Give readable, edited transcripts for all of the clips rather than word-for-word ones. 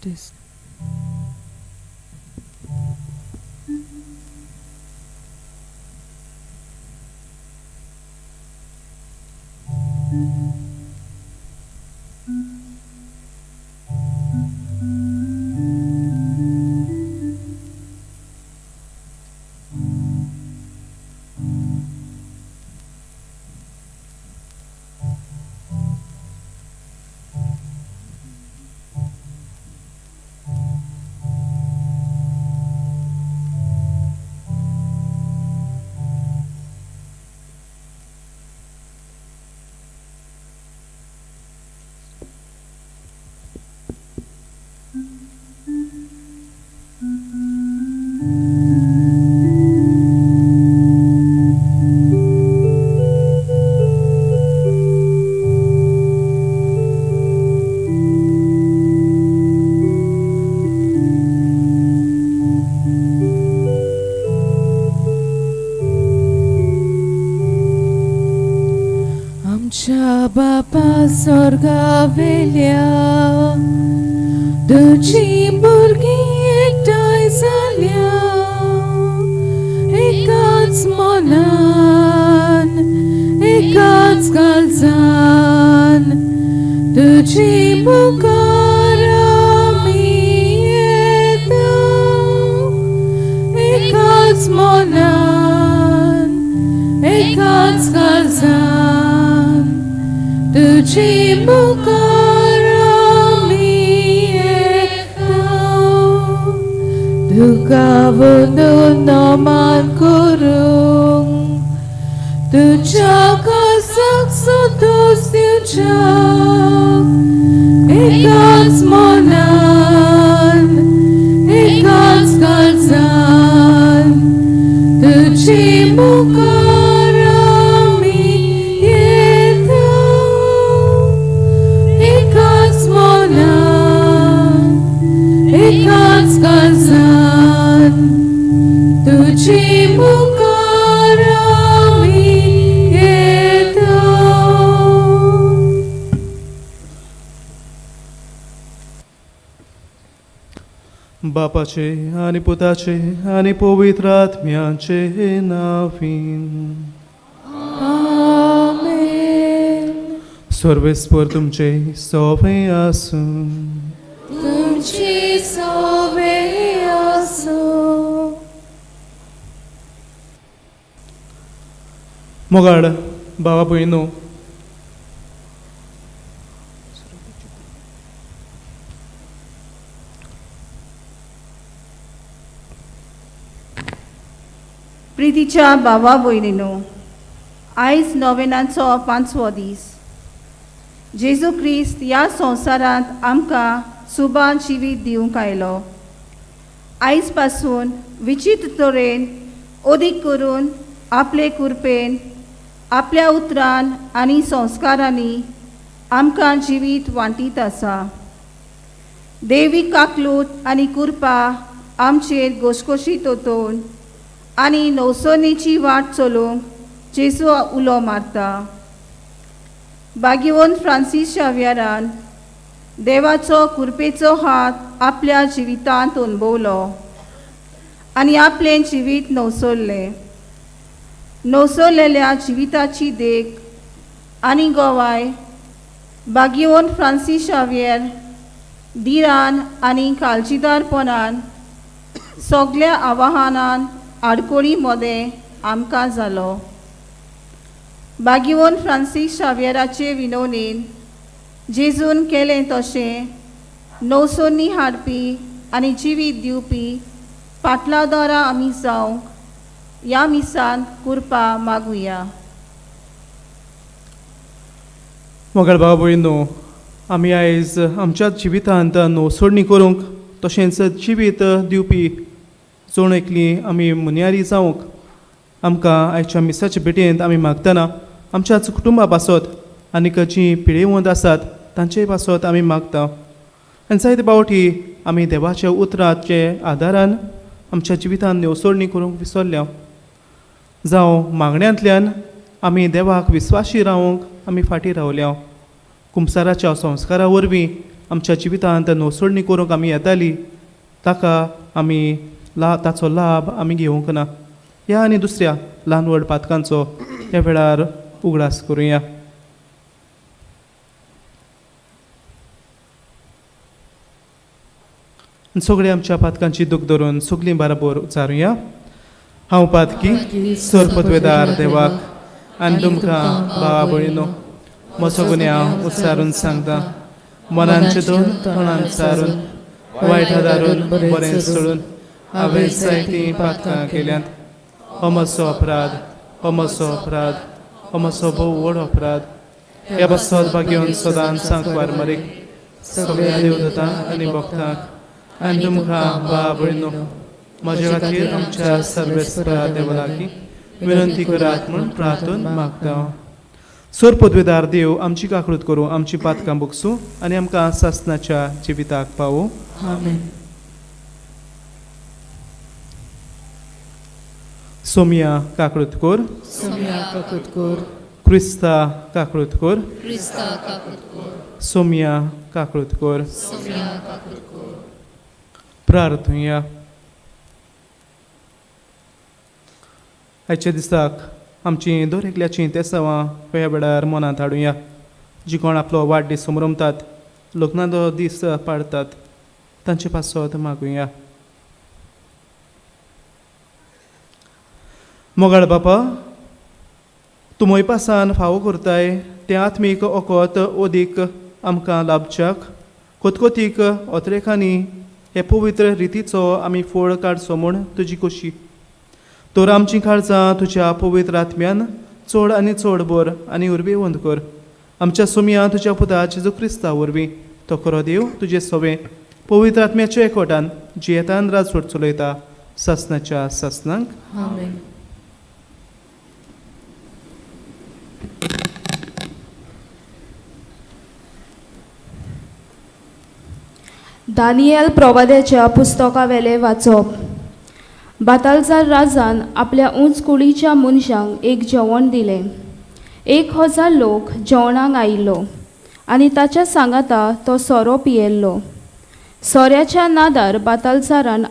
This. आमच्या बापा स्वर्गावेल्या तुझी भुरगीं एकठांय जाल्या एकाच मोलान एकाच काळजान तुझी मुखार आमी येता एकाच मोलान एकाच काळजान तुझी मुखार आमी येता तुका वंदन नमन करूंक तुझ्या कासाक संतोष दिवच्या एकाच मोलान एकाच काळजान तुझी मुखार आमी येता एकाच मोलान एकाच काळजान तुझी मुखार आमी येता. बापाचे आनी पुताचे आनी पवित्र आत्म्याचे नावीन. आमेन. सर्वेस्पर तुमचे सवे आसूं. तुमची सवे आसूं. मोगाड बाबा भयणो, प्रितीच्या भावा भयणीनो, आयज नोवेनाचो 5वो दीस. जेजू क्रिस्त ह्या संवसारांत आमकां सुबान जिवीत दिवंक आयलो. आयज पासून विचित्र तरेन अदीक करून आपले कृपेन आपल्या उतरान आनी संस्कारांनी आमकां जिवीत वांटीत आसा. देवीक काकलूत आनी कृपा आमचेर घोशघोशीत ओतोवन आनी नवसणेची वाट चलोवंक जेजू उलो मारता. भाग्यवंत फ्रांसीस शाव्यारान देवाचो कृपेचो हात आपल्या जिवितांत अणभवलो आनी आपलें जिवीत नवसरलें. नवसरलेल्या जिविताची देख आनी गोवाय भाग्यवंत फ्रांसीस शाव्यार धिरान आनी काळजीदारपणान सगळ्या आव्हानांत आडकोळी मदें आमकां जालो. भाग्यवंत फ्रांसीस शाव्याराचे विनवणेन जेजून केलें तशें नवसोनी हाडपी आनी जिवीत दिवपी पाटलादारां आमी जावंक ह्या मिसांत कृपा मागुया. मोगाड बाबा भयणो, आमी आयज आमच्या जिवितांत नवसोडणी करूंक तशेंच जिवीत दिवपी जोण एकली आमी मुन्यारी जावंक आमकां आयच्या मिसाच्या भेटेंत आमी मागतना आमच्याच कुटुंबा पासत आनीक जीं पिळेवंत आसात तांचे पासत आमी मागता. आनी जायते फावटी आमी देवाच्या उतराचे आदारान आमच्या जिवितांत नवसोडणी करूंक विसरल्या. जावं मागण्यांतल्यान आमी देवाक विस्वाशी रावंक आमी फाटीं रावल्या. कुंबसाराच्या संस्कारा वरवीं आमच्या जिवितांत नोसोडणी करूंक आमी येताली ताका आमी ताचो लाभ आमी घेवंक ना. ह्या आनी दुसऱ्या ल्हान व्हड पातकांचो ह्या वेळार उगडास करुया. सगळीं आमच्या पातकांची दूख धरून सगळीं बरोबर उच्चारुया. हांव पातकी सोरपतवेदार देवाक आनी तुमकां भावा भयणो म्हजो गुन्या उच्चारून सांगता. मनांचे दोन तोंडान चारून वायटा दारून बरें सोडून हांवें जायतीं पातकां केल्यांत. हो म्हजो अपराध, हो म्हजो अपराध, हो म्हजो भोव व्हड अपराध. ह्या सद्भाग घेवन सदांच सांकवार मारीक सगळ्या देवदतांक आनी भक्तांक आनी तुमकां भावा भयणो म्हजे खातीर आमच्या सर्वेस्परा देवलाकी विनंती करात म्हूण प्रार्थून मागता. सोर पदवेदार देव आमची काकळूत करूं, आमची पातकां भोगसूं आनी आमकां सासणाच्या जिविताक पावूं. आमेन. सोमिया काकळूत कोर, सोमिया काकूत कोर, क्रिस्ता काकळूत कोर, क्रिस्ता काकूत कोर, सोमिया काकळूत कोर. सोमिया काकूत कोर. प्रार्थुया. आयच्या दिसाक आमची दर एकल्याची तेसावां ह्या वेळार मनांत हाडुया. जी कोण आपलो वाडदीस समरमतात, लग्नाचो दीस पाडतात, तांचे पासत मागुया. मोगाळ बापा, तूं मोय पासान फावो करताय तें आत्मीक ओकोत ओदीक आमकां लाभच्याक कोतकोतीक ओतरेखांनी हे पवित्र रितीचो आमी फळ काडचो म्हूण तुजी खोशी. तर आमची काळजां तुज्या पवित्र आत्म्यान चड आनी चड बर आनी उर्बेवंत कर. आमच्या सोमिया तुज्या पुता जेजू क्रिस्ता वरवीं तो खरो देव तुजे सवे पवित्र आत्म्याच्या एकवटान जियेतान राजवट चलयता सासणाच्या सासणांक. आमेन. दानियल प्रवाद्याच्या पुस्तका वेले वाचप. बातालजार राजान आपल्या उंच कुडीच्या मनशांक एक जेवण दिलें. 1000 लोक जेवणाक आयिल्लो आनी ताच्या सांगाता तो सोरो पियेल्लो. सोऱ्याच्या नादार बातालजारान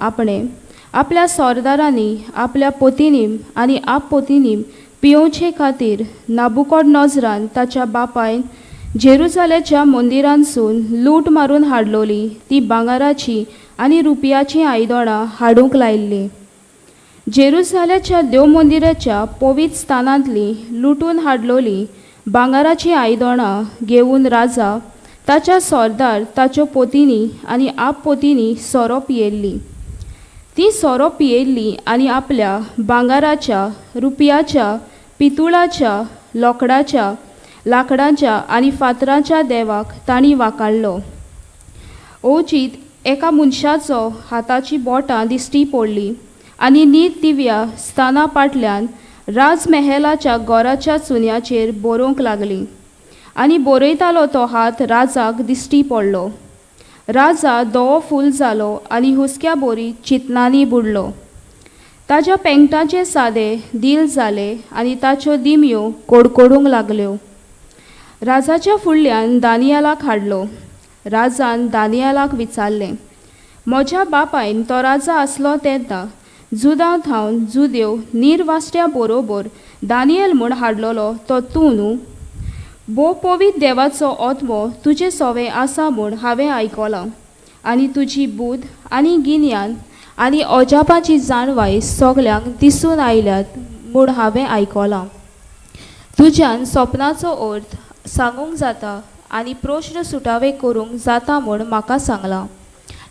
आपल्या सोरदारांनी आपल्या पोतिनीम आनी आपपोतिनीम पियोवचे खातीर नाबुकोडनोजरान ताच्या बापायन जेरुसालेच्या मंदिरांसून लूट मारून हाडलोली ती भांगाराची आनी रुपयाची आयदनां हाडूंक लायिल्ली. जेरुसालेच्या देव मंदिराच्या पवित्र स्थानांतली लुटून हाडलोली भांगाराची आयदनां घेवन राजा, ताच्या सोरदार, ताच्यो पोतिनी आनी आपपोतिनी सोरो पियेल्ली. ती सोरो पियेल्ली आनी आपल्या भांगाराच्या, रुपयाच्या, पितुळाच्या, लोकडाच्या, लाकडाच्या आनी फातराच्या देवाक तांणी वाकाळ्ळो. ओचीत एका मनशाचो हाताची बोटां दिश्टी पडली आनी नीत दिव्या स्थाना फाटल्यान राजमहेलाच्या गोराच्या चुन्याचेर बरोवंक लागली आनी बरयतालो तो हात राजाक दिश्टी पडलो. राजा दोवो फूल जालो आनी हुस्क्या बोरी चिंतनांनी बुडलो. ताच्या पेंगटाचे सादे दिल जाले आनी ताच्यो दिमयो कोडकोडूंक लागल्यो. राजाच्या फुडल्यान दानियालाक हाडलो. राजान दानियालाक विचारलें, म्हज्या बापायन तो राजा आसलो तेन्ना जुदां थावन जुदेव निर्वाष्ट्या बरोबर दानियल म्हूण हाडलोलो तो तूं न्हू? भोव पवित्र देवाचो आत्मो तुजे सोवे आसा म्हूण हांवें आयकलां आनी तुजी बूद आनी गिन्यान आनी अजापाची जाणवाय सगल्यांक दिसून आयल्यात म्हूण हांवें आयकलां. तुज्यान सपनाचो अर्थ सांगूंक जाता आनी प्रश्न सुटावे करूंक जाता म्हूण म्हाका सांगलां.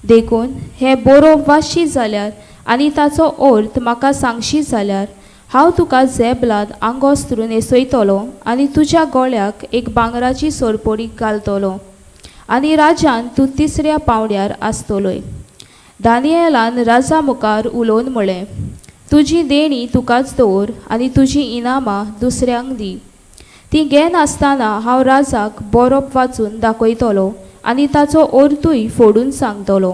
देखून हें बरोवप वाचशी जाल्यार आनी ताचो अर्थ म्हाका सांगशी जाल्यार हांव तुका जेबलाद आंगोस्तरून न्हेसयतलो आनी तुज्या गळ्याक एक भांगराची सोरपडी घालतलो आनी राजान तूं तिसऱ्या पावंड्यार आसतलोय. दानियेलान राजा मुखार उलोवन म्हळें, तुजी देणी तुकाच दवर आनी तुजी इनामां दुसऱ्यांक दी. ती घेन आसतना हांव राजाक बरोवप वाचून दाखयतलो आनी ताचो अर्थूय फोडून सांगतलो.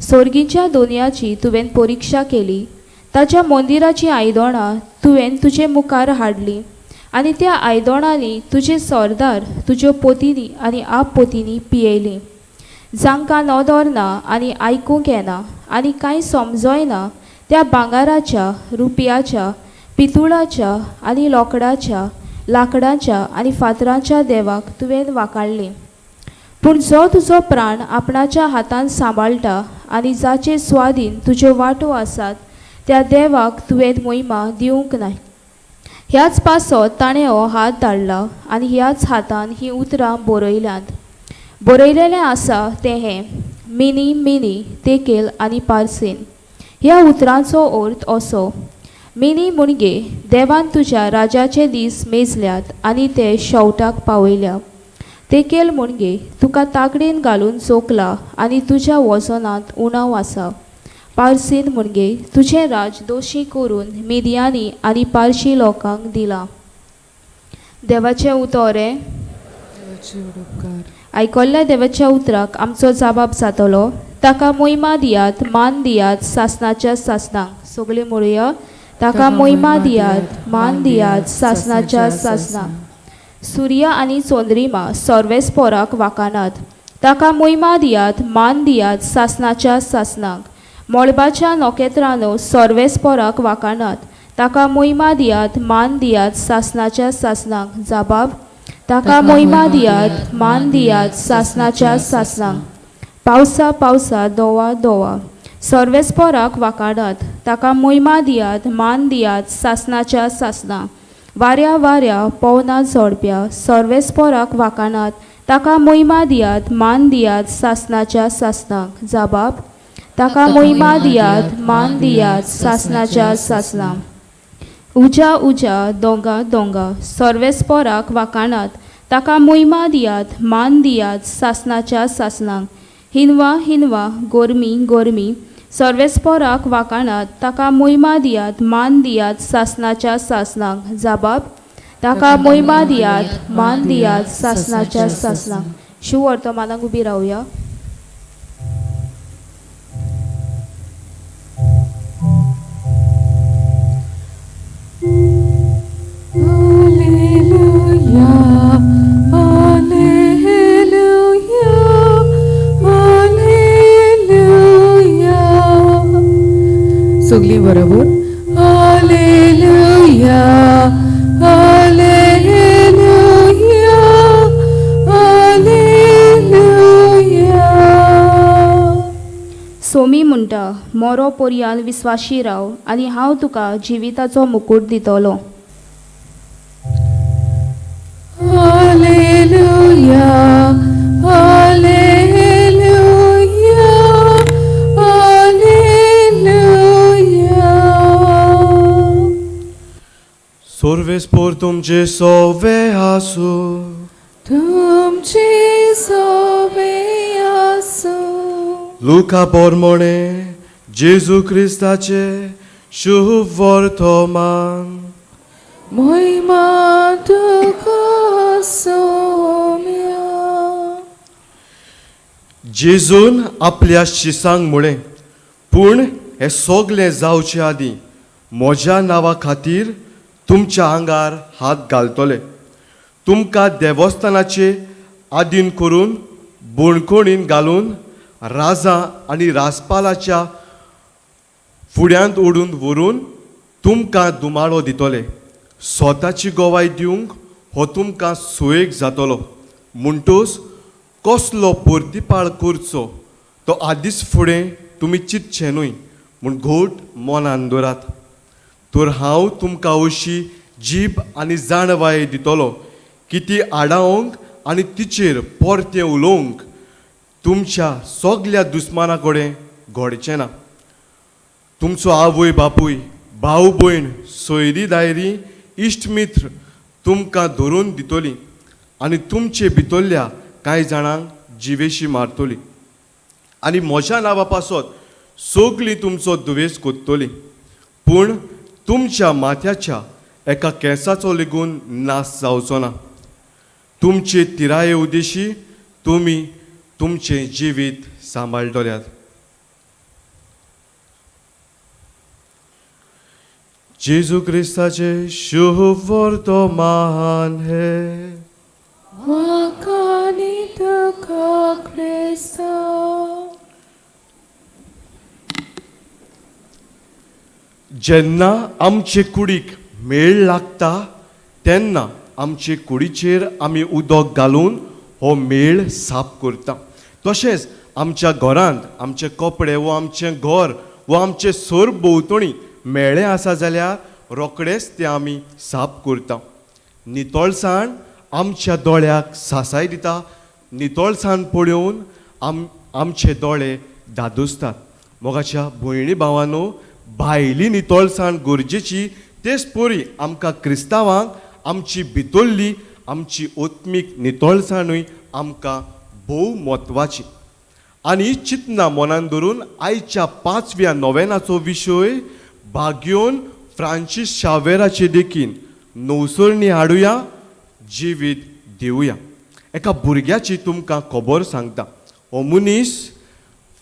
सोर्गीच्या दोनयाची तुवें परिक्षा केली, ताच्या मंदिराची आयदनां तुवें तुजे मुखार हाडली आनी त्या आयदनांनी तुजे सोरदार, तुज्यो पोतिनी आनी आपपोतिनी पियेली. जांकां नदर ना आनी आयकूंक येना आनी कांय समजोयना त्या भांगाराच्या रुपयाच्या पितुळाच्या आनी लोकडाच्या लांकडाच्या आनी फातरांच्या देवाक तुवें वाखाडली. पूण जो तुजो प्राण आपणाच्या हातान सांबाळटा आनी जाचे स्वाधीन तुज्यो वाटो आसात त्या देवाक तुवें महिमा दिवंक ना. ह्याच पासत ताणें हो हात धाडला आनी ह्याच हातान ही उतरां बरयलेलें आसा तें हें मिनी मिनी तेकेल आनी पार्सीन. ह्या उतरांचो अर्थ असो: मिनी म्हणजे देवान तुज्या राजाचे दीस मेजल्यात आनी ते शेवटाक पावयल्या. तेकेल म्हणजे तुका ताकडीन घालून चोकला आनी तुज्या वजनांत उणाव आसा. पार्सीन म्हणजे तुजें राज दोशी करून मिदियानी आनी पारशी लोकांक दिलां. देवाचें उतोरें. आयकल्ल्या देवाच्या उतराक आमचो जबाब जातलो. ताका महिमा दियात, मान दियात सासणाच्या सासणांक. सगळीं म्हणुया, ताका महिमा दियात, मान दियात सासणाच्या सासणांक. सूर्य आनी चंद्रिमा सर्वेस्पराक वाखानात. ताका महिमा दियात, मान दियात सासणाच्या सासणांक. मळबाच्या नोखेत्रांनो सर्वेस्पराक वाखानात. ताका महिमा दियात, मान दियात सासणाच्या सासणांक. जबाब: ताका महिमा दियात, मान दियात सासणाच्या सासणांक. पावसा पावसा दोवा दोवा सर्वेस्पराक वाखानात. ताका महिमा दियात, मान दियात सासणाच्या सासणांक. वाऱ्या वाऱ्या पवना झोडप्या सर्वेस्पराक वाखानात. ताका महिमा दियात, मान दियात सासणाच्या सासणांक. जबाब: ताका महिमा दियात, मान दियात सासणाच्या सासणांक. उजा उजा दोंगा दोंगा सर्वेस्पराक वाखानात. ताका महिमा दियात, मान दियात सासणाच्या सासणांक. हिनवा हिनवा गोरमी गोरमी सर्वेस्पराक वाखानात. ताका महिमा दियात, मान दियात सासणाच्या सासणांक. जबाब: ताका महिमा दियात, मान दियात सासणाच्या सासणांक. शिव वर्तमानाक उबी रावया. सगळीं बरोबर. Hallelujah hallelujah hallelujah. सोमी म्हणटा, मोरो पर्यान विस्वाशी राव आनी हांव तुका जिविताचो मुकूट दितलो. Hallelujah hallelujah hallelujah. सर्वेस्पर तुमचे सोवे आसू. तुमची सोबे आसू. लुका पोरमोणे जेजू क्रिस्ताचे शुभ वर्तमान. महिमा तुका सोम्या. जेजून आपल्या शिसांक म्हळें, पूण हे सगलें जावचे आदीं म्हज्या नांवा खातीर तुमच्या आंगार हात घालतले. तुमकां देवस्थानाचे आदीन करून बोणकोणीन घालून राजां आनी राजपालाच्या फुड्यांत ओडून व्हरून तुमकां दुमाळो दितले. स्वताची गोवाय दिवंक हो तुमकां सुयेग जातलो. म्हणटूच कसलो परतीपाळ करचो तो आदींच फुडें तुमी चिंतचे न्हय म्हूण घोट मनान दवरात. तर हांव तुमकां अशी जीब आनी जाणवाय दितलो की ती आडावंक आनी तिचेर परतें उलोवंक तुमच्या सगल्या दुस्माना कडेन घडचें ना. तुमचो आवय बापूय, भाव भयण, सोयरी दायरी, इश्ट मित्र तुमकां धरून दितली आनी तुमचे भितरल्या कांय जाणांक जिवेशी मारतली. आनी म्हज्या नांवा पासत सगळीं तुमचो दुवेस कोत्तली. पूण तुमच्या माथ्याच्या एका केंसाचो लेगून नाश जावचो ना. तुमचे तिराये उद्देशी तुमी तुमचें जिवीत सांबाळटल्यात. जेजू क्रिस्ताचे शुभ वर्तमान हे. म्हाका तुका क्रिस्त जेन्ना आमचे कुडीक मेळ लागता तेन्ना आमचे कुडीचेर आमी उदक घालून हो मेळ साफ करता. तशेंच आमच्या घरांत आमचे कपडे वो आमचें घर वो आमचे सोर भोंवतणी मेळ्ळें आसा जाल्यार रोखडेंच तें आमी साफ करता. नितळसाण आमच्या दोळ्याक सासाय दिता. नितळसाण पळोवन आमचे दोळे धादोसतात. मोगाच्या भयणी भावांनो, भायली नितळसाण गरजेची, तेच परी आमकां क्रिस्तांवांक आमची भितरली आमची ओत्मीक नितळसाणूय आमकां भोव म्हत्वाची. आनी चिंतना मनान धरून आयच्या 5व्या नोवेनाचो विशय भाग्योन फ्रांसीस शावेराचे देखीन नवसरणी हाडुया, जिवीत दिवया. एका भुरग्याची तुमकां खबर सांगता. हो मनीस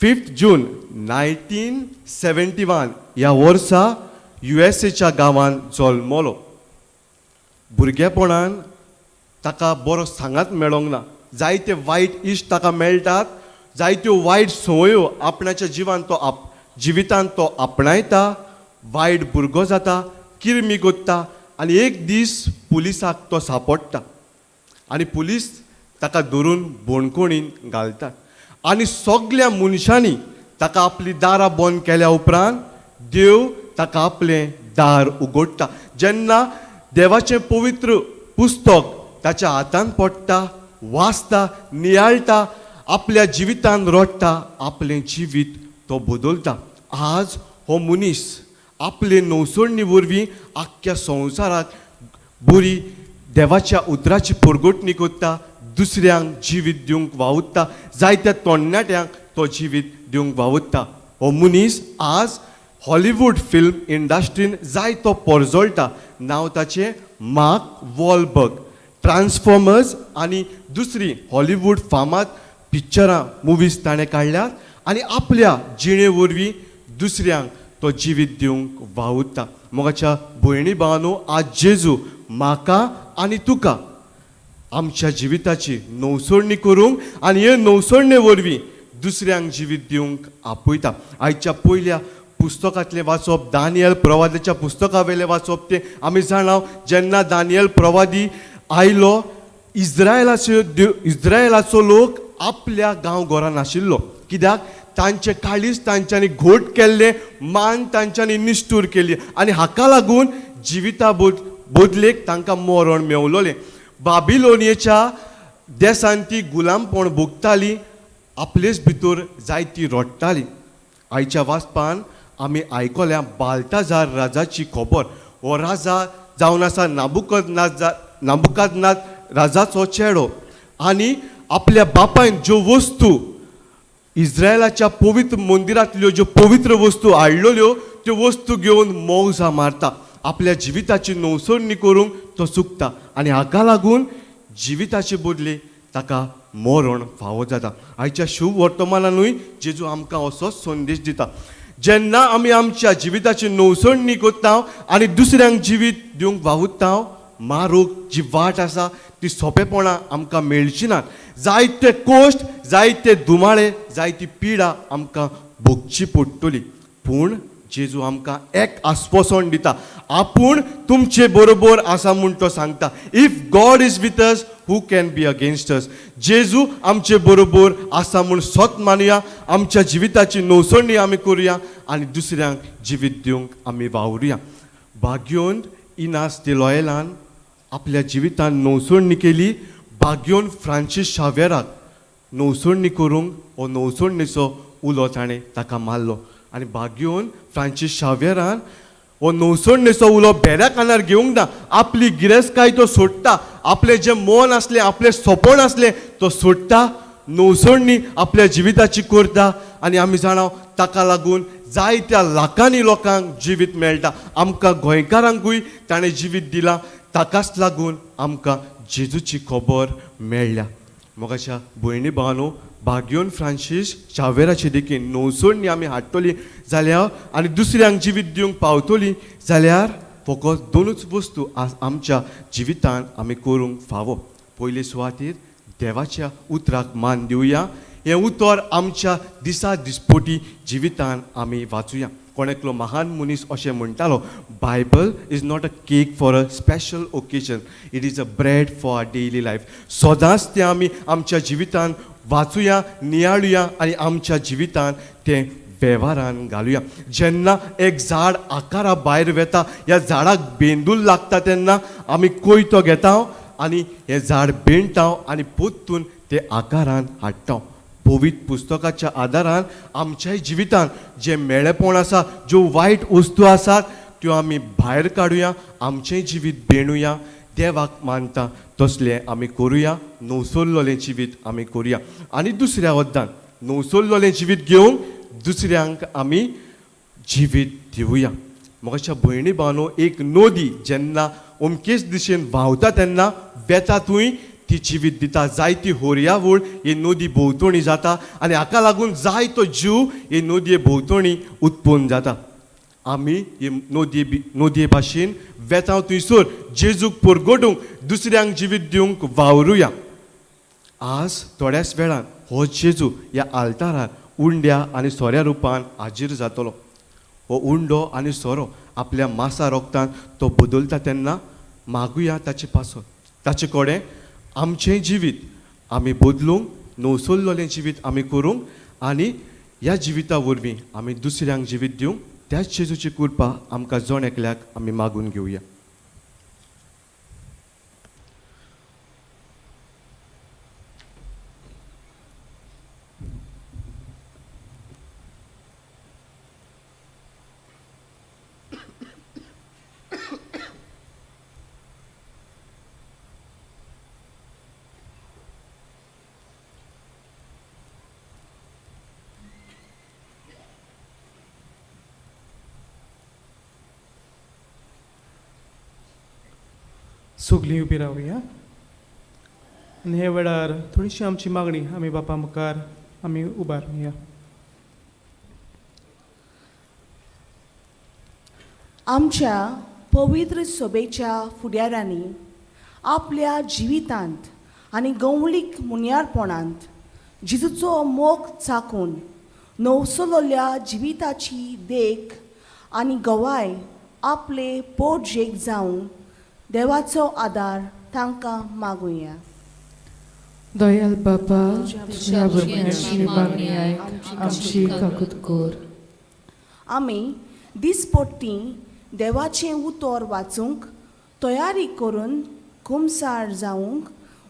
5 जून 1971 ह्या वर्सा USA गांवांत जल्मलो. भुरगेपणान ताका बरो सांगात मेळोंक ना. जायते वायट इश्ट ताका मेळटात, जायत्यो वायट संवयो आपणाच्या जिवितांत तो आपणायता, वायट भुरगो जाता, किरमी कोत्ता आनी एक दीस पुलिसाक तो सांपडटा आनी पुलीस ताका धरून बोणकोणीन घालतात. आनी सगल्या मनशांनी ताका आपली दारां बंद केल्या उपरांत देव ताका आपलें दार उगडटा. जेन्ना देवाचें पवित्र पुस्तक ताच्या हातांत पडटा, वाचता, नियाळटा, आपल्या जिवितांत रोडटा, आपलें जिवीत तो बदलता. आज हो मनीस आपले नवसरणी वरवीं आख्ख्या संवसाराक बरी देवाच्या उतराची परगटणी करता, दुसऱ्यांक जिवीत दिवंक वावुरता, जायत्या तरणाट्यांक तो जिवीत दिवंक वावुरता. हो मनीस आज हॉलिवूड फिल्म इंडस्ट्रीन जायतो पोरजोळटा. नांव ताचें मार्क वॉलबर्ग. ट्रान्सफॉर्मर्स आनी दुसरी हॉलिवूड फामाद पिक्चरां मुवीज ताणें काडल्यात आनी आपल्या जिणे वरवीं दुसऱ्यांक तो जिवीत दिवंक वावुरता. मोगाच्या भयणी भावांनो, आज जेजू म्हाका आनी तुका आमच्या जिविताची नवसरणी करूंक आनी हे नवसरणे वरवीं दुसऱ्यांक जिवीत दिवंक आपयता. आयच्या पयल्या पुस्तकांतलें वाचप, दानियल प्रवादाच्या पुस्तका वेलें वाचप, तें आमी जाणाव. जेन्ना दानियल प्रवादी आयलो, इस्रायलाचो लोक आपल्या गांवघरांत नाशिल्लो. कित्याक तांचे काळीज तांच्यांनी घोट केल्ले, मान तांच्यांनी निश्ठूर केली आनी हाका लागून जिविता बदलेक तांकां मरण मेवलोलें. बाबिलोनियेच्या देशांत ती गुलामपण भोगताली, आपलेच भितर जायती रोडटाली. आयच्या वाचपान आमी आयकल्या बाल्ताजार राजाची खबर. हो राजा जावन आसा नाबुकादनाज राजाचो चेडो आनी आपल्या बापायन ज्यो वस्तू इस्रायलाच्या पवित्र मंदिरांतल्यो ज्यो पवित्र वस्तू हाडलेल्यो त्यो वस्तू घेवन मौजा मारता. आपल्या जिविताची नवसरणी करूंक तो चुकता आनी हाका लागून जिविताचे बदले ताका मरण फावो जाता. आयच्या शुभ वर्तमानानूय जेजू आमकां असोच संदेश दिता. जेन्ना आमी आमच्या जिविताची नवसरणी करता आनी दुसऱ्यांक जिवीत दिवंक वावुरता, मारूक जी वाट आसा ती सोंपेपणां आमकां मेळची नात. जायते कोश्ट, जायते दुमाळे, जायती पिडा आमकां भोगची पडटली. पूण जेजू आमकां एक आस्वासन दिता. आपूण तुमचे बरोबर आसा म्हूण तो सांगता. If God is with us, who can be against us. जेजू आमचे बरोबर आसा म्हूण स्वत मानया, आमच्या जिविताची नवसरणी आमी करुया आनी दुसऱ्यांक जिवीत दिवंक आमी वावुरया. भाग्योन इनास दे लॉयलान आपल्या जिवितान नवसरणी केली. भाग्योन फ्रांसीस शावेराक नवसरणी करूंक हो नवसरणीचो उलो ताणें ताका मारलो आनी भाग्योन फ्रांसीस शावेरान हो नवसरणीचो उलो बेऱ्या कानार घेवंक ना. आपली गिरेस्तकाय तो सोडटा, आपलें जें मन आसलें, आपलें सोपण आसलें तो सोडटा, नवसरणी आपल्या जिविताची करता आनी आमी जाणाव ताका लागून जायत्या लाखांनी लोकांक जिवीत मेळटा. आमकां गोंयकारांकूय ताणें जिवीत दिलां. ताकाच लागून आमकां जेजूची खबर मेळ्ळ्या. मोगाच्या भयणी भावांनो, भाग्योन फ्रांसीस शावेराची देखीन नवसरणी आमी हाडटली जाल्यार आनी दुसऱ्यांक जिवीत दिवंक पावतली जाल्यार फकत दोनूच वस्तू आमच्या जिवितांत आमी करूंक फावो. पयले सुवातेर देवाच्या उतराक मान दिवया. हें उतर आमच्या दिसा दिसपोटी जिवितान आमी वाचुया. कोणेकलो महान मनीस अशें म्हणटालो, Bible is not a cake for a special occasion, it is a bread for our daily life. सदांच तें आमी आमच्या जिवितान वाचुया, नियाळुया आनी आमच्या जिवितान तें वेव्हारान घालुया. जेन्ना एक झाड आकारा भायर वेता, ह्या झाडाक बेंदूल लागता तेन्ना आमी कोयतो घेता आनी हें झाड बेंडटा आनी पोत्तून तें आकारान हाडटा. पवित्र पुस्तकाच्या आदारान आमच्याय जिवितान जे मेळेपण आसा, ज्यो वायट वस्तू आसात त्यो आमी भायर काडुया, आमचें जिवीत बेणुया. देवाक मानता तसलें आमी करुया. नवसोल्लोलें जिवीत आमी करुया. आनी दुसऱ्या वद्दान नवसोल्लोलें जिवीत घेवन दुसऱ्यांक आमी जिवीत दिवया. म्हाज्या भयणी भावांनो, एक नदी जेन्ना अमकेच दिशेन व्हांवता तेन्ना बेतातूय ती जिवीत दिता. जायती होर्यावळ ही नदी भोंवतणी जाता आनी हाका लागून जायतो जीव हे नदये भोंवतणी उत्पन्न जाता. आमी ही नदये भाशेन वेतांव थंयसर जेजूक परगटूंक, दुसऱ्यांक जिवीत दिवंक वावरुया. आज थोड्याच वेळान हो जेजू ह्या आल्तारार उंड्या आनी सोऱ्या रुपान हाजीर जातलो. हो उंडो आनी सोरो आपल्या मासा रोगतान तो बदलता तेन्ना मागुया ताचे पासून. ताचे कडेन आमचें जिवीत आमी बदलूंक, नवसोल्लोलें जिवीत आमी करूंक आनी ह्या जिविता वरवीं आमी दुसऱ्यांक जिवीत दिवंक त्याच जेजूची कृपा आमकां जण एकल्याक आमी मागून घेवया. सगळीं उबी रावया आनी हे वेळार थोडीशी आमची मागणी आमी बापा मुखार आमी उबारुया. आमच्या पवित्र सभेच्या फुडाऱ्यांनी आपल्या जिवितांत आनी गवळीक मुनियारपणांत जिजूचो मोग चाकून नवसोलोल्या जिविताची देख आनी गवाय आपले पोटजेक जावन देवाचो आदार तांकां मागुया. दयाल बापा, तुझ्या भुरग्यांची मागणी आयक, आमची काकूत कर. आमी दिसपट्टी देवाचें उतर वाचूंक तयारी करून खुमसार जावंक,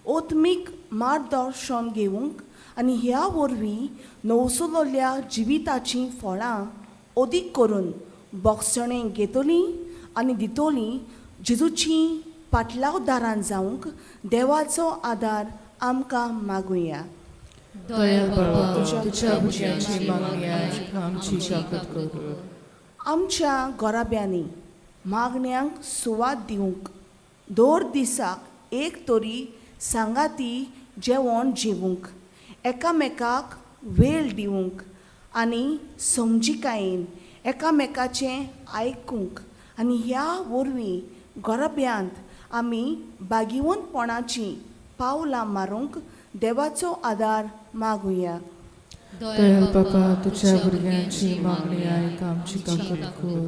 ओत्मीक मार्गदर्शन घेवंक आनी ह्या वरवीं नवसोलोल्या जिविताचीं फळां अदीक करून बोगसणें घेतलीं आनी दितलीं. जेजूची पाटलावदारान जावंक देवाचो आदार आमकां मागुया. दयाल बापा, तुझ्या भुरग्यांची मागणी आयक, आमची काकूत कर. आमच्या गोराब्यांनी मागण्यांक सुवात दिवंक दर दिसाक एक तरी सांगाती जेवण जेवंक, एकामेकाक वेळ दिवंक आनी समजिकायेन एकामेकाचें आयकूंक आनी ह्या वरवीं गोराब्यांत आमी बागिवंतपणाची पावलां मारूंक देवाचो आदार मागुया. दयाल बापा, तुझ्या भुरग्यांची मागणी आयक, आमची काकूत कर.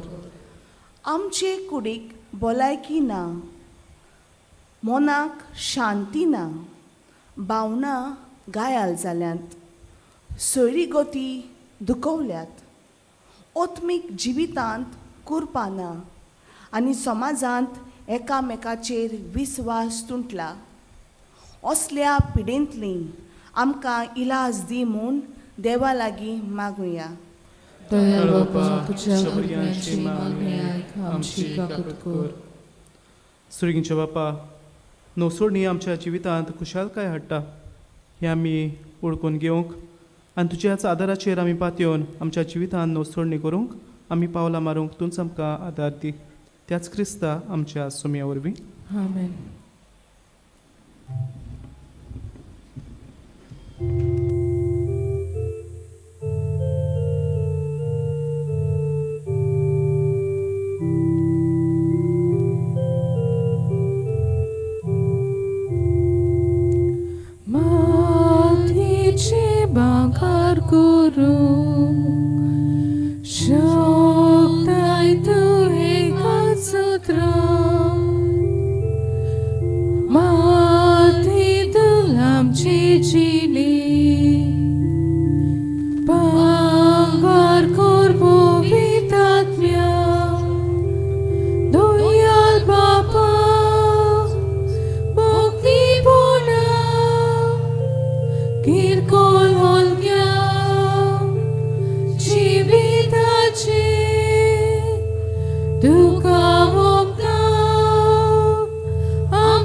आमचे कुडीक भलायकी ना, मनाक शांती ना, भावना गायाल जाल्यांत, सोयरी गती दुखवल्यात, ओत्मीक जिवितांत कुरपा ना आनी समाजांत एकामेकाचेर विस्वास तुटला. असल्या पिडेंतलीं आमकां इलाज दी म्हूण देवा लागीं मागुया. दयाल बापा, तुझ्या भुरग्यांची मागणी आयक, आमची काकूत कर. सुर्गींचे बापा, नवसोडणी आमच्या जिवितांत खुशालकाय हाडटा हें आमी ओळखून घेवंक आनी तुज्याच आदाराचेर आमी पातयेवन आमच्या जिवितांत नवसोडणी करूंक आमी पावलां मारूंक तूंच आमकां आदार दी. त्याच क्रिस्ता आमच्या सुमया वरवीं. आमेन. Ma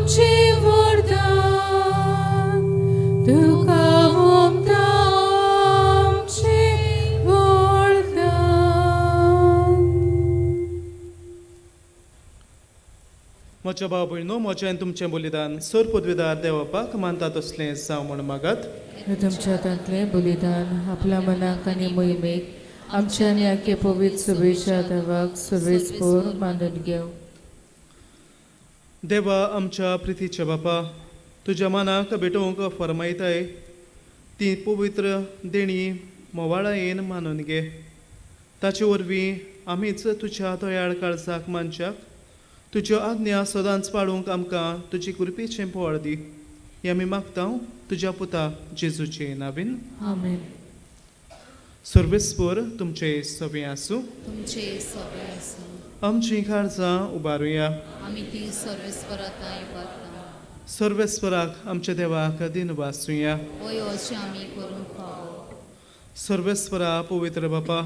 आमचे वरदान तुका ओमता आमचे वरदान. म्हज्या भाव भयणो, म्हजें तुमचें बलिदान सर पदवीदार देवापाक मानता तसलें जावं म्हण मागात. तुमच्या हातांतलें बलिदान आपल्या मनाक आनी मोहिमेक आमच्या न्याके पवित्र सभेच्या देवाक सर्वेस्पोर मानून घेव. देवा, आमच्या प्रितीच्या बापा, तुज्या मनाक भेटोवंक फरमायताय ती पवित्र देणी मोवाळायेन मानून घे. ताचे वरवीं आमीच तुज्या दयाळ काळजाक मानच्याक तुज्यो आज्ञा सदांच पाळूंक आमकां तुजी कृपेचें फळ दी. हें आमी मागता तुज्या पुता जेजूचे नांवान. आमेन. सर्वेस्पर तुमचे सवे आसूं. तुमचे सगळे आसूं. आमचीं काळजां उबारुया. आमी ती सर्वेस्परातां इबारता. सर्वेस्पराक आमच्या देवाक दिन वाचुया. वय अशें आमी करूंक फावो. सर्वेस्परा पवित्र बापा,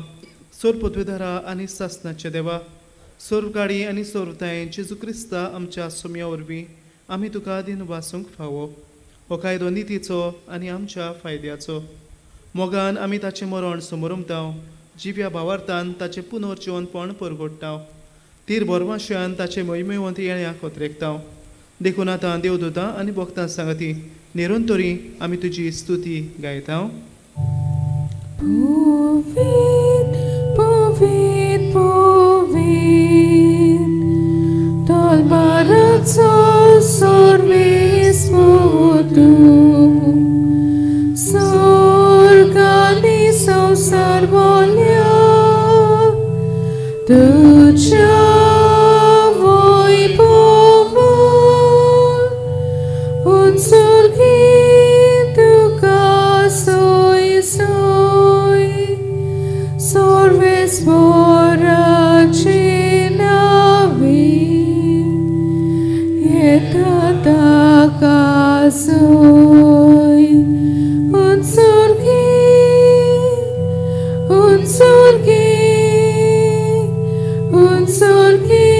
सोर पदवीधारा आनी सासणाचे देवा, सोरकाडी आनी सोरताय जेजू क्रिस्ता आमच्या सोम्या वरवीं आमी तुका दिन वासूंक फावो. हो कायदो नितीचो आनी आमच्या फायद्याचो. मोगान आमी ताचें मरण समोरुमताव. जिव्या भावार्थान ताचें पुनर्जिवनपण परगोडटाव. तीर बोरमाश्यान ताचे मोहिमेवंत येण्याक कोत्रेकताव. देखून आतां देवदूतां आनी भक्तां सांगती निरंतरी आमी तुजी स्तुती गायताव. Povit, povit, povit, Tolbaraco सर्वेस्पोर तूं, स्वर्गानी संसार बोल्या तुझ्या वैभवान उंचुर्गी तुका सोय सोय सर्वेस्पोराचे नावे येता ताका सोय उंचुर्गी उंचुर्गी उंचुर्गी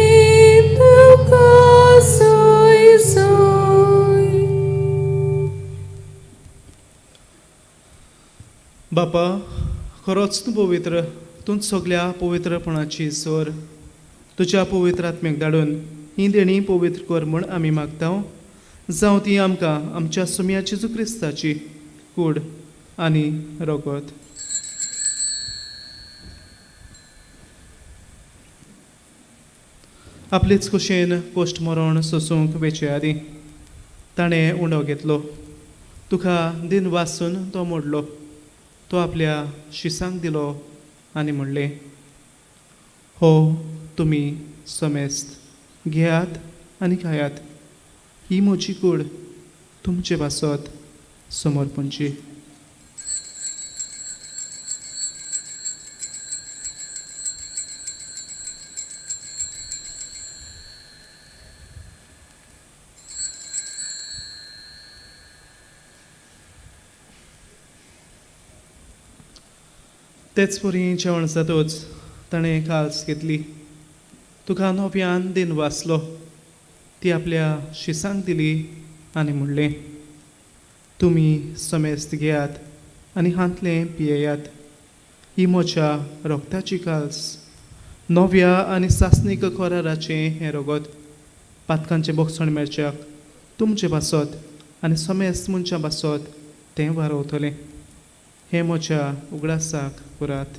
तुका सोय सोय. बापा, खरोच तूं पवित्र. तूं सगळ्या पवित्रपणाची सोर. तुज्या पवित्र आत्म्याक धाडून ही देणी पवित्र कर म्हूण आमी मागताव. जावं ती आमकां आमच्या सुम्या जेजू क्रिस्ताची कूड आनी रगत. आपलेच कुशेन कोश्ट मरण सोसूंक वेचे आदी ताणें उंडो घेतलो. तुका दिन वाचून तो मोडलो. तो आपल्या शिसांक दिलो आनी म्हणलें, हो तुमी समेस्त घेयात आनी खायात. ही म्हजी कूड तुमचे वासत समर्पणची. तेच परी जेवण जातूच ताणें काल्स घेतली. तुका नव्यान दिन वाचलो. ती आपल्या शिसांक दिली आनी म्हणलें, तुमी समेस्त घेयात आनी हांतलें पियेयात. ही म्हज्या रोगताची काल्स, नव्या आनी सासणीक कराराचें हें रगत. पातकांचें बोगसण मेळच्याक तुमचे बासत आनी समेस्त मनशां बासत तें वारवतलें. हें म्हज्या उगडासाक करात.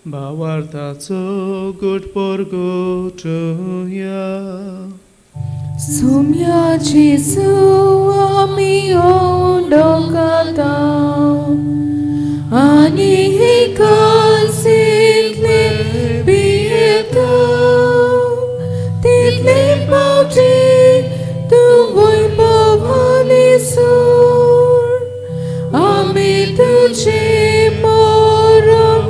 भावार्थाचो गोड परगोटुया. सोम्या जेजू आमी ओंडो घालताव आनी हे काल्सींतले पियेताव. तितले पावटी तूं वैभवानी सोर. आमी तुजे मरण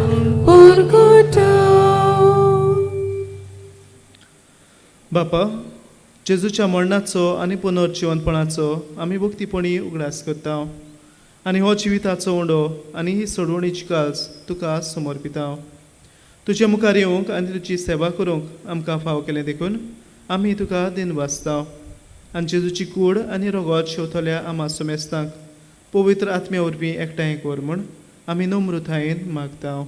परगोटाव. बापा, जेजूच्या मरणाचो आनी पुनर्जिवनपणाचो आमी भक्तीपणी उगडास करता आनी हो जिविताचो उंडो आनी ही सोडवणीची काज तुका समर्पिता. तुजे मुखार येवंक आनी तुजी सेवा करूंक आमकां फाव केलें देखून आमी तुका दिनवासता आनी जेजूची कूड आनी रगत शेवतल्या आमा सुमेस्तांक पवित्र आत्म्या वरवीं एकठांय कर म्हूण आमी नम्रतायेन मागता.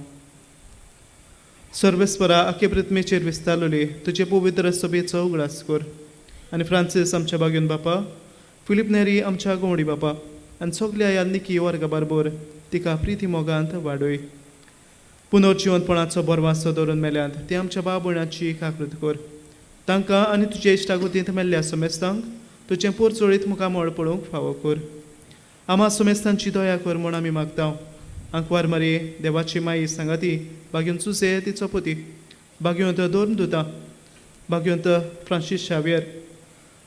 सर्वेस्परा आखे प्रथमेचेर विस्तारलेली तुजे पवित्र सभेचो उगडास कर आनी फ्रांसीस आमच्या बागेन बापा, फिलीप नेरी आमच्या गोवडी बापा आनी सगल्या यान्निकी वर्गा बरोबर तिका प्रिती मोगांत वाडय. पुनर्जिवनपणाचो बरवासो दवरून मेल्यांत ती आमच्या भाव भयणांची काकृत कर. तांकां आनी तुजे इश्टागतींत मेल्ल्या समेस्तांक तुजें पोरचोळीत मुखामळ पळोवंक फावो कर. आमा समेस्तांची दया कर म्हूण आमी मागता. आंकवार मारी देवाची माई सांगाती भाग्यवंत सुसे तिचो पती, भाग्यवंत दोन दुता, भाग्यवंत फ्रांसीस शावियर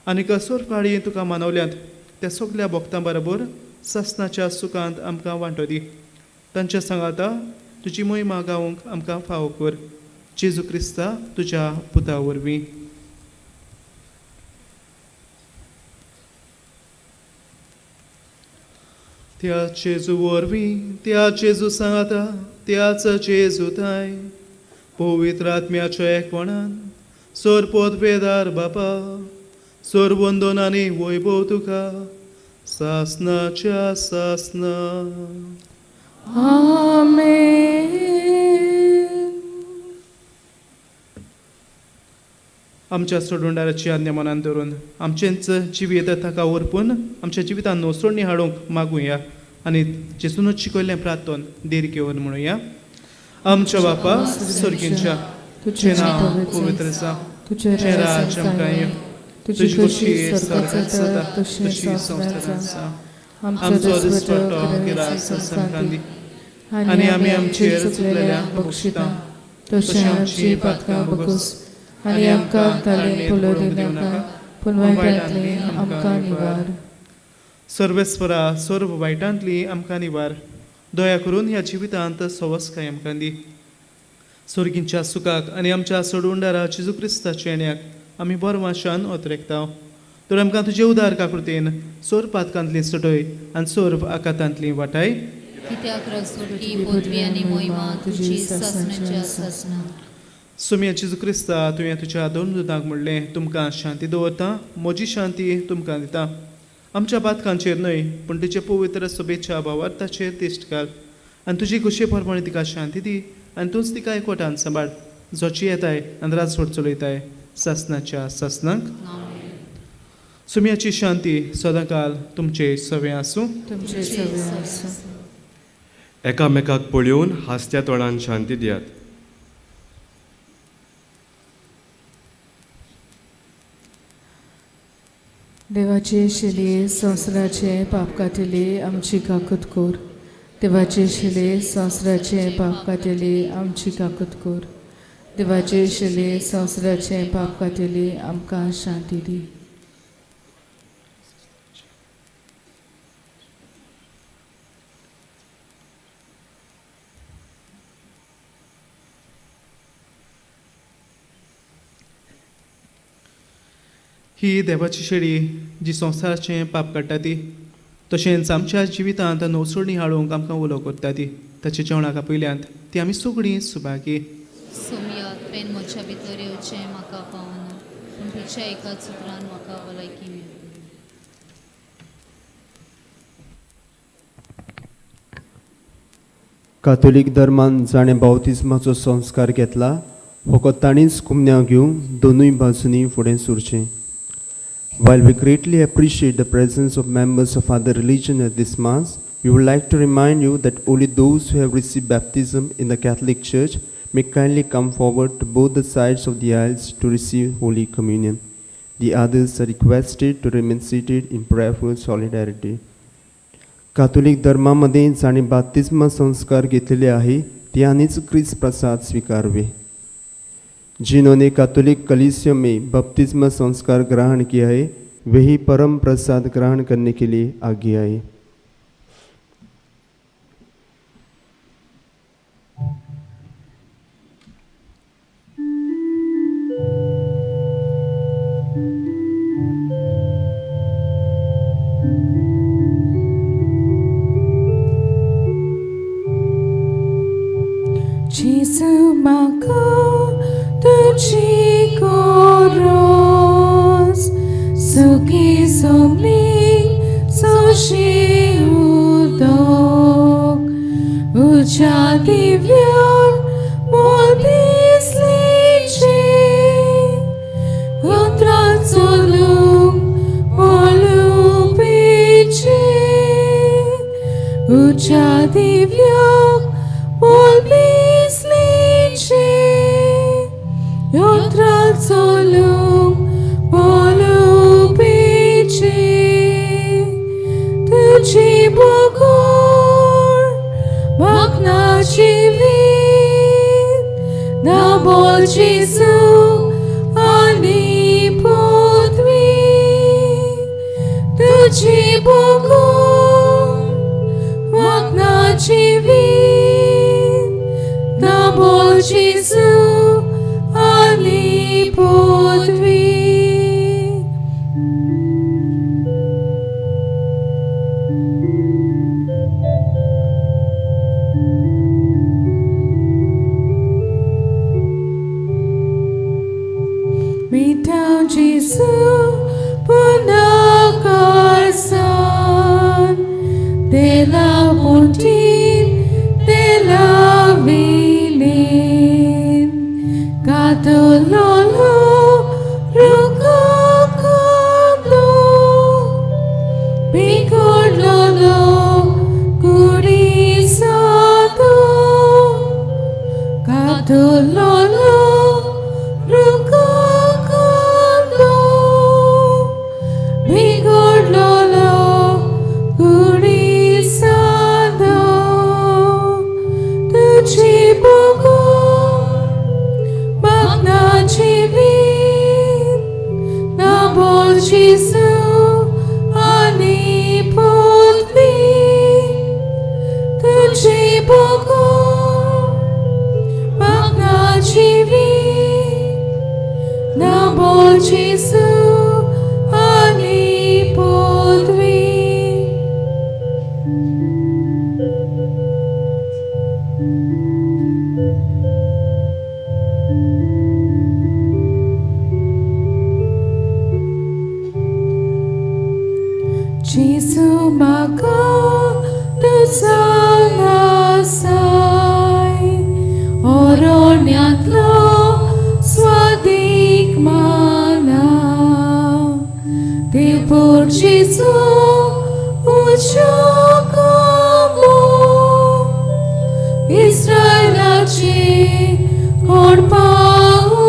आनी कसोर फाळी तुका मानवल्यांत त्या सगल्या भक्तां बरोबर सासणाच्या सुखांत आमकां वांटो दी. तांच्या सांगाता तुजी महिमा गावंक आमकां फावो कर. जेजू क्रिस्ता तुज्या पुता वरवीं. त्या जेजू वरवीं, त्या जेजू सांगाता, त्याच जेजू थाय पवित्र आत्म्याच्या एकवणान सोरपोत बेदार बापा, सोर वंदन आनी वैभव तुका सासनाच्या सासना. आमेन. आमच्या सोडवणाऱ्याची आज्ञा मनान धरून आमचेंच जिवीत ताका ओरपून आमच्या जिवितान नोसोडणी हाडूंक मागुया आनी जेजूनच शिकयल्लें प्रार्थन देर घेवन म्हणुया. आमच्या बापा स्वर्गींच्या तुजें नांव पवित्र जावं, तुजें राज आमकां येवं, तुजी खुशी स्वर्गांत जाता तशी संवसारांत जावं. आमचो दिसपट्टो गिराय संवसारांत दी आनी आमी आमचेर चुकलेल्यांक बक्षिता तशें आमची पातकां बगूस आनी आमकां तालें पळोवंक दिनाका पूण वायटांतली आमकां निवार. सर्वेस्परा सर्व वायटांतली आमकां निवार. दया करून ह्या जिवितांत सवस्काय आमकां दी. स्वर्गींच्या सुखाक आनी आमच्या सोडवणारा जेजू क्रिस्ताच्या येण्याक आमी बरवाशान ओतरेकता. तर आमकां तुजे उदार काकृतेन सोर पातकांतली सुटय आनी सोर आकातांतली वाटाय. कित्याक रगसोटी पदवी आनी महिमा तुजी सासणाच्या सासना. सुम्या जेजू क्रिस्ता तुवें तुज्या दोन दुदांक म्हणलें तुमकां शांती दवरता, म्हजी शांती तुमकां दिता. आमच्या पातकांचेर न्हय पूण तुजे पवित्र सभेच्या भावार्थाचेर तिश्ट घाल आनी तुजी खुशे परपणी तिका शांती दी आनी तूंच तिका एकवटान सांबाळ. जोची येताय आनी राजवट चलयताय सासनाच्या सासनांक. सुम्याची शांती सदांकाल तुमचे सवे आसूं. तुमचे सवे आसूं. एकामेकाक पळयोवन हास्त्या तोंडान शांती दियात. देवाचे शिले संवसाराचे पाप कातिले आमची काकूत कोर. देवाचे शिले संवसाराचे पाप कातिले आमची काकूत कोर. देवाचे शिले संवसाराचे पाप कातिले आमकां शांती दी. ही देवाची शेळी जी संवसाराचें पाप काडटा ती, तशेंच आमच्या जिवितांत नवसोडणी हाडूंक आमकां उलो करता ती. ताच्या जेवणाका पयल्यांत ती आमी सगळीं सुभागी. सोमयाक पेन म्हज्या भितर येवचें म्हाका पावना पूण तुज्या एकाच उतरान म्हाका भलायकी मेळटली. कातोलीक धर्मान जाणें बावतिस्माचो संस्कार घेतला फकत ताणीच कुमन्यां घेवन दोनूय बाजूंनी फुडें सरचें. While we greatly appreciate the presence of members of other religion at this Mass, we would like to remind you that only those who have received baptism in the Catholic Church may kindly come forward to both the sides of the aisles to receive Holy Communion. The others are requested to remain seated in prayerful solidarity. कातोलिक धर्मामध्ये जाणे बाप्तिस्मा संस्कार घेतलेले आहे त्यानेच ख्रिस्त प्रसाद स्वीकारवे. जिन्होंने Catholic कलीसिया में बपतिस्मा संस्कार ग्रहण किया है वही परम प्रसाद ग्रहण करने के लिए आगे आए. तुझी कोरोस सुखी सोमली सोशी उदक उच्या दिव्यार मोल दिसलीचे उतरात चलूंक मोलुपीचे उच्या दिव्याक मोल दिसलीचे उतरात चलूंक मोलुपीचे तुझी बगोर मागनाची वीत ना बोल जेसू आनी पृथ्वी तुझी बगोर मागनाची वीत ना बोल जेसू आनी पृथ्वी Mitão Jesus, punakarsan, de la montin, de la vilin, katololo, rukakando, bikodlolo, kurisado, katololo, rukakando, bikodlolo, kurisado, tuji bogo, magnaci vin, na bol Jesu, ani putvi, tuji bogo, magnaci vin, na bol Jesu, ani putvi. Jesu maka dosanasai oronyatlo swadik mana Depor Jesu uciakamu Israelaci korpaudo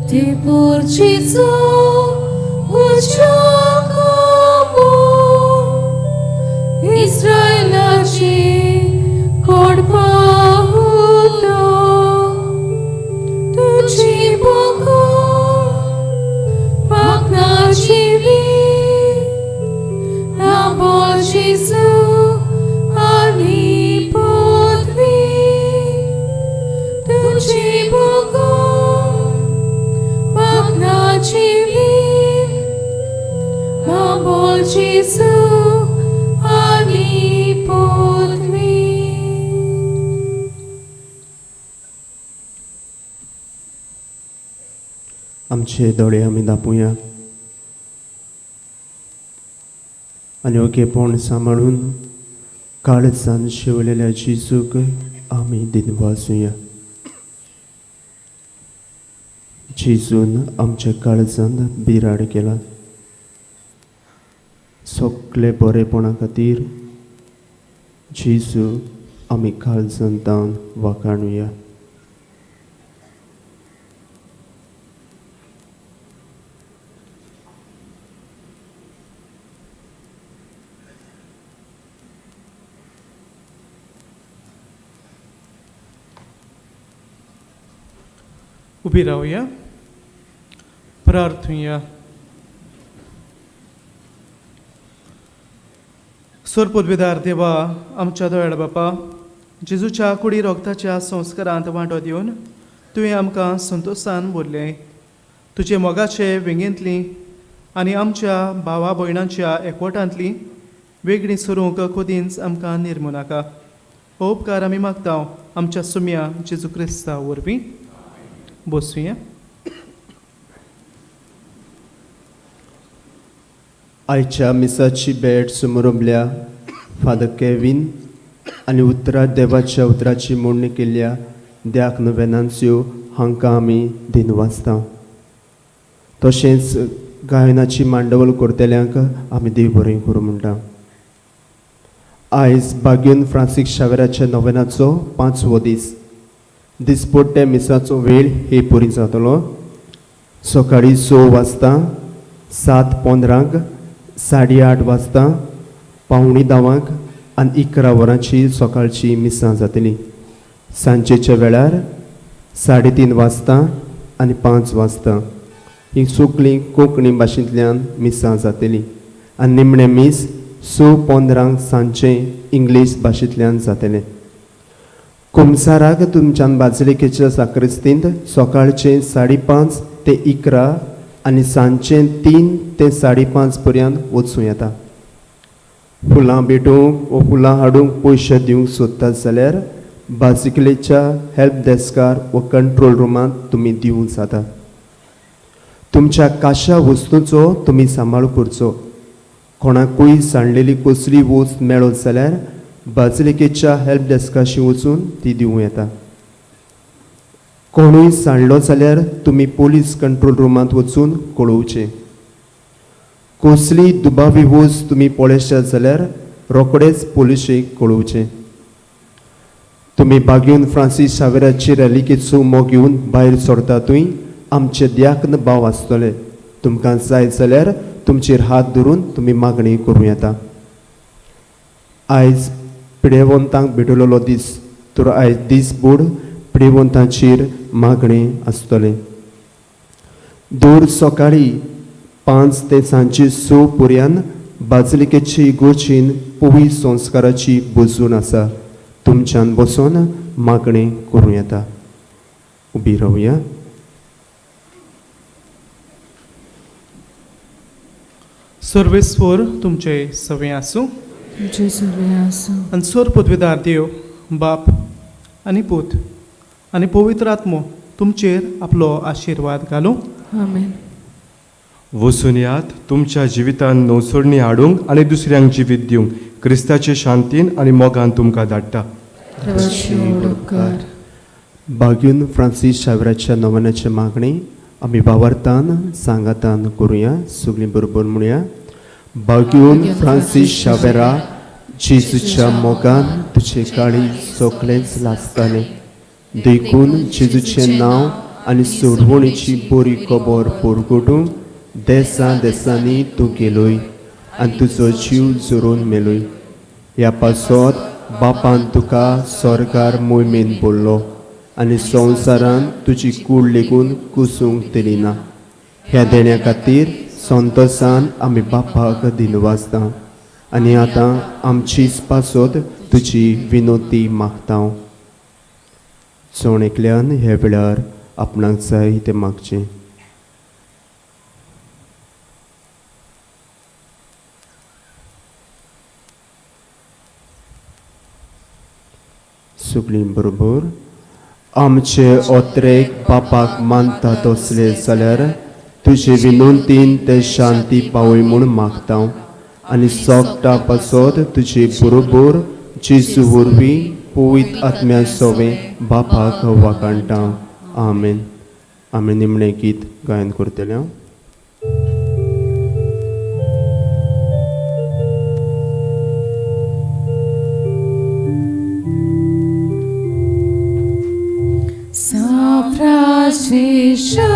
Depor Jesu uciakamu Israelaci korpaudo tuji bogo magnaci vin na bol Jesu ani putvi tuji bogo magnaci vin na bol Jesu ani putvi. आमचे दोळे आमी धांपूया आनी ओकेपण सांबाळून काळजान शिवलेल्या जेजूक आमी दिनवाजुया. जेजून आमच्या काळजांत बिराड केला. सगळे बरेपणा खातीर जेजू आमी काळजांत दावन वाखाणुया. उबी रावया, प्रार्थुया. सोर पदवीदार देवा, आमच्या दोयाळ बापा, जेजूच्या कुडी रोगताच्या संस्कारांत वांटो दिवन तुवें आमकां संतोशान भरलें. तुजे मोगाचे वेंगेंतली आनी आमच्या भावा भयणांच्या एकवटांतली वेगळी सरूंक खोदींच आमकां निर्मू नाका. हो उपकार आमी मागता आमच्या सुम्या जेजू क्रिस्ता वरवीं बसूया. आयच्या मिसाची भेट समोर उबल्या फादर केविन आनी उतरां देवाच्या उतराची मोडणी केल्ल्या द्याक वेनांच्यो हांकां आमी दिन वाचता. तशेंच गायनाची मांडवल करतल्यांक आमी देव बरें करूं म्हणटा. आयज बागेन फ्रांसीस शावेराच्या नोवेनाचो 5वो दीस. दिसपट्टे मिसाचो वेळ हे पुरी जातलो. सकाळीं 6 वाजता, 7:15, 8:30 वाजता, 9:15 आनी 11 वरांची सकाळची मिसां जातली. सांजेच्या वेळार 3:30 वाजता आनी 5 वाजता ही सगळी कोंकणी भाशेंतल्यान मिसां जातली. आनी निमणें मीस 6:15 सांजचें इंग्लीश भाशेंतल्यान जातलें. कुमसाराक तुमच्यान बाजलिकेच्या साक्रिस्तींत सकाळचे 5:30 ते 11 आनी सांजचे 3 ते 5:30 पर्यंत वचूं येता. फुलां भेटूंक वा फुलां हाडूंक पयशे दिवंक सोदतात जाल्यार बाजिकलेच्या हेल्प डेस्कार वा कंट्रोल रुमांत तुमी दिवंक जाता. तुमच्या काशा वस्तूंचो तुमी सांबाळ करचो. कोणाकूय सांडलेली कसली वस्त मेळत जाल्यार बाजिलिकेच्या हेल्प डेस्काशी वचून ती दिवं येता. कोणूय सांडलो जाल्यार तुमी पोलीस कंट्रोल रुमांत वचून कळोवचें. कसली दुबावी वस्त तुमी पळयशात जाल्यार रोखडेच पोलिशेक कळोवचें. तुमी बागेवन फ्रांसीस शावेराची रॅलिकेचो मोग घेवन भायर सरतातूय आमचे दियाकन भाव आसतले. तुमकां जाय जाल्यार तुमचेर हात धरून तुमी मागणी करूं येता. आयज पिडेवंतांक भेटलेलो दीस, तर आयज दिसभर पिडेवंतांचेर मागणी आसतले. दर सकाळी 5 ते सांजे 6 पर्यंत बाजलिकेचे इगोर्जीन पवी संस्काराची बसून आसा. तुमच्यान बसून मागणी करूं येता. उबी रावया. सर्वेस्वर तुमचे सवे आसूं. तुमचे सगळे आसूं. आनी सर पदवीदार देव बाप आनी पूत आनी पवित्र आत्मो तुमचेर आपलो आशिर्वाद घालूं. आमेन. वचून यात तुमच्या जिवितान नवसोडणी हाडूंक आनी दुसऱ्यांक जिवीत दिवंक क्रिस्ताचे शांतीन आनी मोगान तुमकां धाडटा. देवाची उपकार. बागेवन फ्रांसीस शावेराच्या नोवेनाची मागणी आमी भावार्थान सांगातान करुया. सगळीं बरोबर म्हणुया. बागेवन फ्रांसीस शावेरा, जेजूच्या मोगान तुजे काळी सोकलेंच लासतालें. देखून जेजूचें नांव आनी सोडवणेची बरी खबर परगटूंक देसां देसांनी तूं गेलोय आनी तुजो जीव जोरून मेलोय. ह्या पासत बापान तुका स्वर्गार मोहिमेन बोल्लो आनी संवसारान तुजी कूड लेगून कुसूंक दिली ना. ह्या देण्या खातीर संतोसान आमी बापाक दिनवाजता आनी आतां आमचीच पासत तुजी विनोती मागता. चोणेकल्यान हे वेळार आपणाक जाय तें मागचें. सगळीं बरोबर. आमचे ओत्रेक बापाक मानतात असले जाल्यार तुजे विनंतीन ते शांती पावय म्हूण मागता आनी सोगटा पासत तुजे बरोबर जेजू वरवीं पवित्र आत्म्या सोवें बापाक वाकाणटा. आमेन. आमी निमणें गीत गायन करतले. Sa frașișa